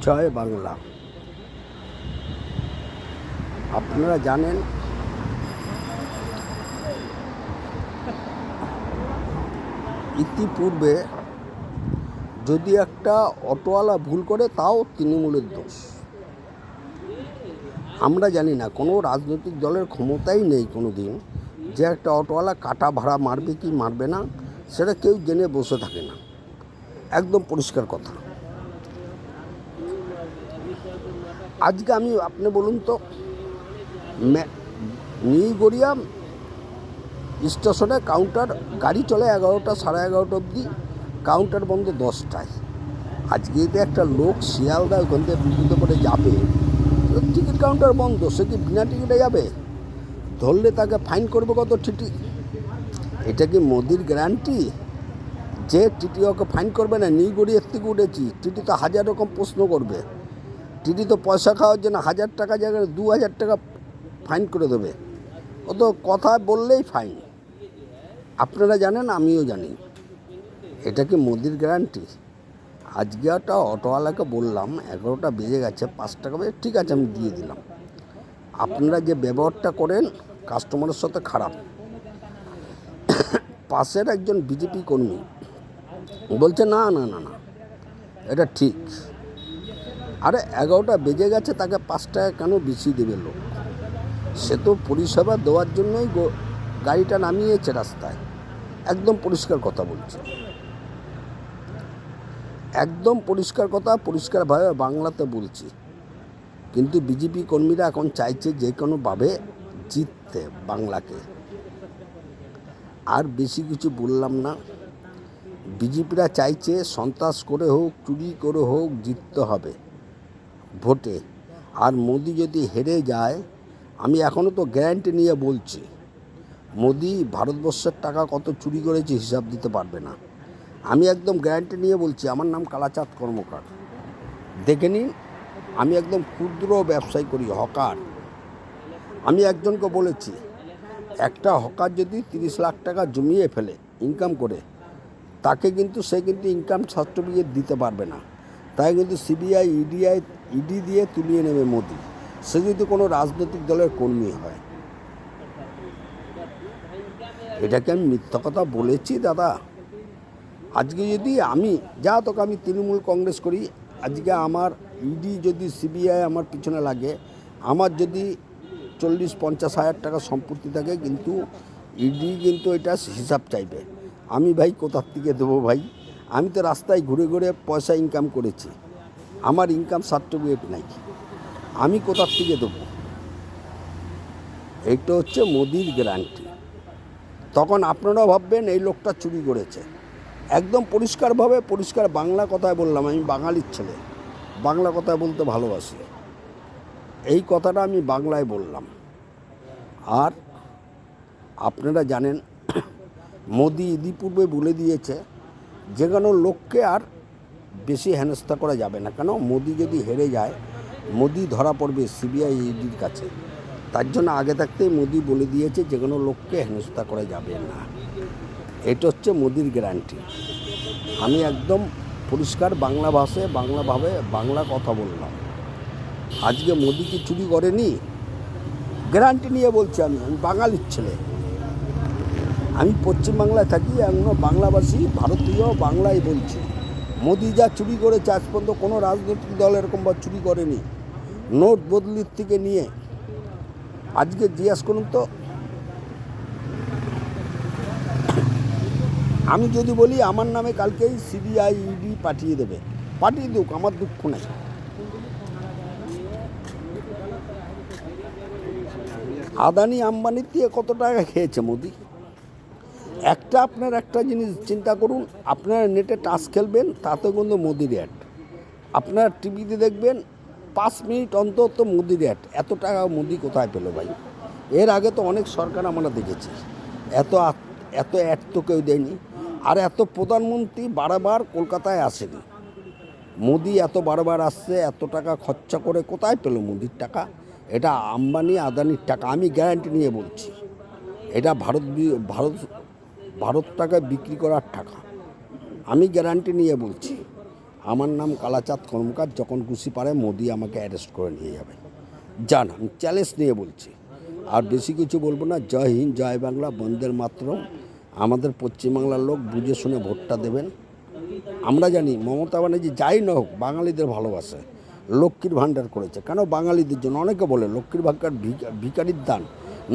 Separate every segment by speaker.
Speaker 1: জয় বাংলা। আপনারা জানেন ইতিপূর্বে যদি একটা অটোওয়ালা ভুল করে তাও তৃণমূলের দোষ। আমরা জানি না, কোনো রাজনৈতিক দলের ক্ষমতাই নেই কোনো দিন যে একটা অটোওয়ালা কাটা ভাড়া মারবে কি মারবে না সেটা কেউ জেনে বসে থাকে না। একদম পরিষ্কার কথা। আজকে আপনি বলুন তো, নিউ গড়িয়া স্টেশনে কাউন্টার গাড়ি চলে 11টা সাড়ে 11টা অবধি, কাউন্টার বন্ধ 10টায়। আজকে যদি একটা লোক শিয়ালদা ওখান থেকে বিদ্যুৎ করে যাবে, টিকিট কাউন্টার বন্ধ, সে কি বিনা টিকিটে যাবে? ধরলে তাকে ফাইন করবে কত টিটি? এটা কি মোদির গ্যারান্টি যে টিটি ওকে ফাইন করবে না? নিউ গড়িয়ার থেকে উঠেছি, টিটি তো 1000 রকম প্রশ্ন করবে। টিটি তো পয়সা খাওয়ার জন্য 1000 টাকা জায়গায় 2000 টাকা ফাইন করে দেবে। ও তো কথা বললেই ফাইন। আপনারা জানেন, আমিও জানি। এটা কি মোদির গ্যারান্টি? আজকে একটা অটোওয়ালাকে বললাম 11টা বেজে গেছে, 5 টাকা বেজে, ঠিক আছে আমি দিয়ে দিলাম। আপনারা যে ব্যবহারটা করেন কাস্টমারের সাথে খারাপ। পাশের একজন বিজেপি কর্মী বলছে না না না না এটা ঠিক। আরে 11টা বেজে গেছে, তাকে 5 টাকা কেন বেশি দেবে লোক? সে তো পরিষেবা দেওয়ার জন্যই গাড়িটা নামিয়েছে রাস্তায়। একদম পরিষ্কার কথা বলছে, একদম পরিষ্কার কথা, পরিষ্কারভাবে বাংলাতে বলছি। কিন্তু বিজেপি কর্মীরা এখন চাইছে যে কোনোভাবে জিততে বাংলাকে। আর বেশি কিছু বললাম না। বিজেপিরা চাইছে সন্ত্রাস করে হোক, চুরি করে হোক, জিততে হবে ভোটে। আর মোদি যদি হেরে যায়, আমি এখনও তো গ্যারান্টি নিয়ে বলছি, মোদি ভারতবর্ষের টাকা কত চুরি করেছে হিসাব দিতে পারবে না। আমি একদম গ্যারান্টি নিয়ে বলছি। আমার নাম কালাচাঁদ কর্মকার, দেখে নিন। আমি একদম ক্ষুদ্র ব্যবসায়ী করি, হকার। আমি একজনকে বলেছি, একটা হকার যদি 30 লাখ টাকা জমিয়ে ফেলে ইনকাম করে, তাকে কিন্তু সে ইনকাম সার্টিফিকেট দিতে পারবে না। তাই কিন্তু সিবিআই ইডি দিয়ে তুলিয়ে নেবে মোদি, সে যদি কোনো রাজনৈতিক দলের কর্মী হয়। এটাকে আমি মিথ্যা কথা বলেছি দাদা? আজকে যদি তোকে আমি তৃণমূল কংগ্রেস করি, আজকে আমার ইডি যদি সিবিআই আমার পিছনে লাগে, আমার যদি 40-50 হাজার টাকা সম্পত্তি থাকে, কিন্তু ইডি কিন্তু এটা হিসাব চাইবে। আমি ভাই কোথার থেকে দেবো ভাই? আমি তো রাস্তায় ঘুরে ঘুরে পয়সা ইনকাম করেছি, আমার ইনকাম সার্টিফিকেট নাই, আমি কোথার থেকে দেবো? এইটা হচ্ছে মোদির গ্যারান্টি। তখন আপনারাও ভাববেন এই লোকটা চুরি করেছে। একদম পরিষ্কারভাবে, পরিষ্কার বাংলা কথায় বললাম। আমি বাঙালির ছেলে, বাংলা কথায় বলতে ভালোবাসি। এই কথাটা আমি বাংলায় বললাম। আর আপনারা জানেন, মোদি ইতিপূর্বে বলে দিয়েছে যে কোনো লোককে আর বেশি হেনস্থা করা যাবে না। কেন? মোদি যদি হেরে যায়, মোদি ধরা পড়বে সিবিআই ইডির কাছে। তার জন্য আগে থাকতেই মোদি বলে দিয়েছে যে কোনো লোককে হেনস্থা করা যাবে না। এটা হচ্ছে মোদির গ্যারান্টি। আমি একদম পরিষ্কার বাংলা ভাষায়, বাংলাভাবে বাংলা কথা বললাম। আজকে মোদি কি চুরি করেনি? গ্যারান্টি নিয়ে বলছি। আমি বাঙালির ছেলে, আমি পশ্চিমবাংলায় থাকি, এখনো বাংলাভাষী, ভারতীয়, বাংলায় বলছি। মোদি যা চুরি করেছে আজ পর্যন্ত কোনো রাজনৈতিক দল এরকমভাবে চুরি করেনি। নোট বদলির থেকে নিয়ে আজকে জিজ্ঞেস করুন তো, আমি যদি বলি আমার নামে কালকেই সিবিআই ইডি পাঠিয়ে দেবে, পাঠিয়ে দিক, আমার দুঃখ নেই। আদানি আম্বানির দিয়ে কত টাকা খেয়েছে মোদি? আপনার একটা জিনিস চিন্তা করুন, আপনারা নেটে টাচ খেলবেন, তাতে কিন্তু মোদির অ্যাড। আপনারা টিভিতে দেখবেন 5 মিনিট অন্তত মোদির অ্যাড। এত টাকা মোদি কোথায় পেল ভাই? এর আগে তো অনেক সরকার আমরা দেখেছি, এত অ্যাড তো কেউ দেয়নি। আর এত প্রধানমন্ত্রী বারবার কলকাতায় আসেনি। মোদি এত বারবার আসছে, এত টাকা খরচা করে কোথায় পেল মোদির টাকা? এটা আম্বানি আদানির টাকা। আমি গ্যারান্টি নিয়ে বলছি, এটা ভারত টাকায় বিক্রি করার টাকা। আমি গ্যারান্টি নিয়ে বলছি। আমার নাম কালাচাঁদ কর্মকার। যখন খুশি পারে মোদি আমাকে অ্যারেস্ট করে নিয়ে যাবে। যান, আমি চ্যালেঞ্জ নিয়ে বলছি। আর বেশি কিছু বলবো না। জয় হিন্দ, জয় বাংলা, বন্দের মাতরম। আমাদের পশ্চিমবাংলার লোক বুঝে শুনে ভোটটা দেবেন। আমরা জানি মমতা ব্যানার্জি যাই না হোক বাঙালিদের ভালোবাসে, লক্ষ্মীর ভাণ্ডার করেছে। কেন বাঙালিদের জন্য? অনেকে বলে লক্ষ্মীর ভাণ্ডার ভিখারির দান।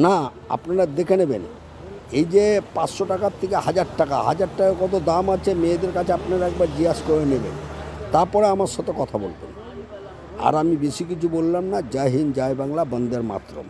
Speaker 1: না, আপনারা দেখে নেবেন। এই যে 500 টাকার থেকে 1000 টাকা কত দাম আছে মেয়েদের কাছে, আপনারা একবার জিজ্ঞাসা করে নেবেন, তারপরে আমার সাথে কথা বলবেন। আর আমি বেশি কিছু বললাম না। জয় হিন্দ, জয় বাংলা, বন্দের মাতরম।